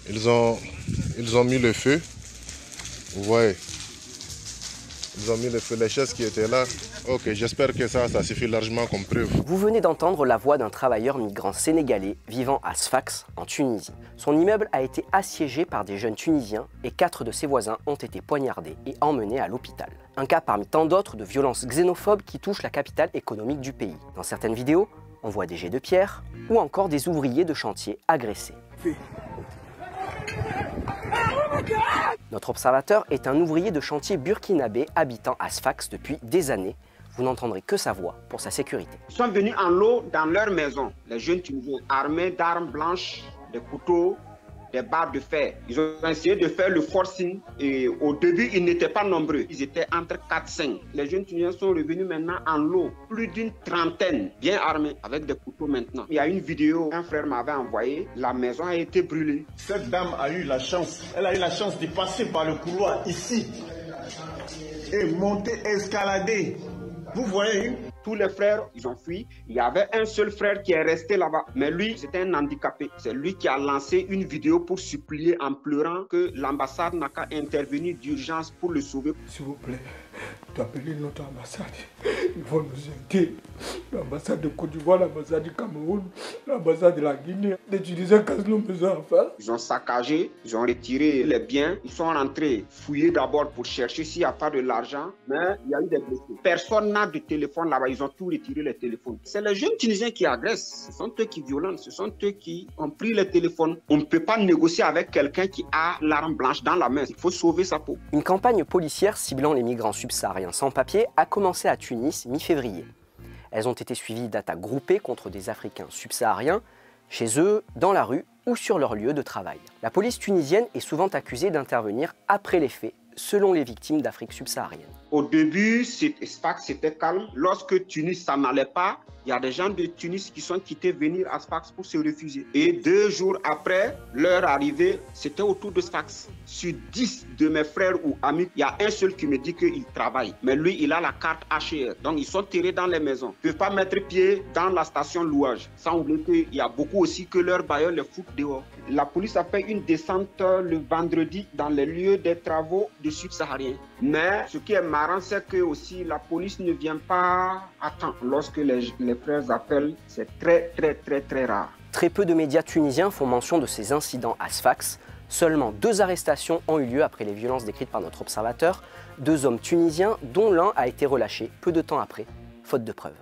Ils ont mis le feu. Vous voyez. Ils ont mis le feu, les chaises qui étaient là. Ok, j'espère que ça suffit largement comme preuve. Vous venez d'entendre la voix d'un travailleur migrant sénégalais vivant à Sfax, en Tunisie. Son immeuble a été assiégé par des jeunes Tunisiens et 4 de ses voisins ont été poignardés et emmenés à l'hôpital. Un cas parmi tant d'autres de violences xénophobes qui touchent la capitale économique du pays. Dans certaines vidéos, on voit des jets de pierre ou encore des ouvriers de chantier agressés. Notre observateur est un ouvrier de chantier burkinabé habitant à Sfax depuis des années. Vous n'entendrez que sa voix pour sa sécurité. Ils sont venus en lot dans leur maison. Les jeunes Tunisiens armés d'armes blanches, des couteaux, des barres de fer. Ils ont essayé de faire le forcing et au début, ils n'étaient pas nombreux. Ils étaient entre 4-5. Les jeunes Tunisiens sont revenus maintenant en lot, plus d'une trentaine, bien armés, avec des couteaux maintenant. Il y a une vidéo qu'un frère m'avait envoyée. La maison a été brûlée. Cette dame a eu la chance. Elle a eu la chance de passer par le couloir ici et monter, escalader. Vous voyez? Tous les frères, ils ont fui. Il y avait un seul frère qui est resté là-bas. Mais lui, c'était un handicapé. C'est lui qui a lancé une vidéo pour supplier en pleurant que l'ambassade n'a qu'à intervenir d'urgence pour le sauver. S'il vous plaît, appelez notre ambassade. Ils vont nous aider. L'ambassade de Côte d'Ivoire, l'ambassade du Cameroun, l'ambassade de la Guinée. Les Tunisiens cassent nos maisons en face. Ils ont saccagé, ils ont retiré les biens. Ils sont rentrés fouiller d'abord pour chercher s'il n'y a pas de l'argent. Mais il y a eu des blessés. Personne n'a de téléphone là-bas. Ils ont tout retiré les téléphones. C'est les jeunes Tunisiens qui agressent. Ce sont eux qui violentent. Ce sont eux qui ont pris les téléphones. On ne peut pas négocier avec quelqu'un qui a l'arme blanche dans la main. Il faut sauver sa peau. Une campagne policière ciblant les migrants subsahariens sans papier a commencé à Tunis mi-février. Elles ont été suivies d'attaques groupées contre des Africains subsahariens, chez eux, dans la rue ou sur leur lieu de travail. La police tunisienne est souvent accusée d'intervenir après les faits, selon les victimes d'Afrique subsaharienne. Au début, Sfax, c'était calme. Lorsque Tunis, ça n'allait pas, il y a des gens de Tunis qui sont quittés venir à Sfax pour se réfugier. Et 2 jours après leur arrivée, c'était autour de Sfax. Sur 10 de mes frères ou amis, il y a un seul qui me dit qu'il travaille. Mais lui, il a la carte HR. Donc, ils sont tirés dans les maisons. Ils ne peuvent pas mettre pied dans la station louage. Sans oublier qu'il y a beaucoup aussi que leurs bailleurs les foutent dehors. La police a fait une descente le vendredi dans les lieux des travaux des subsahariens. Mais ce qui est marrant, c'est que aussi la police ne vient pas à temps. Lorsque les frères appellent, c'est très rare. Très peu de médias tunisiens font mention de ces incidents à Sfax. Seulement 2 arrestations ont eu lieu après les violences décrites par notre observateur. 2 hommes tunisiens, dont l'un a été relâché peu de temps après, faute de preuves.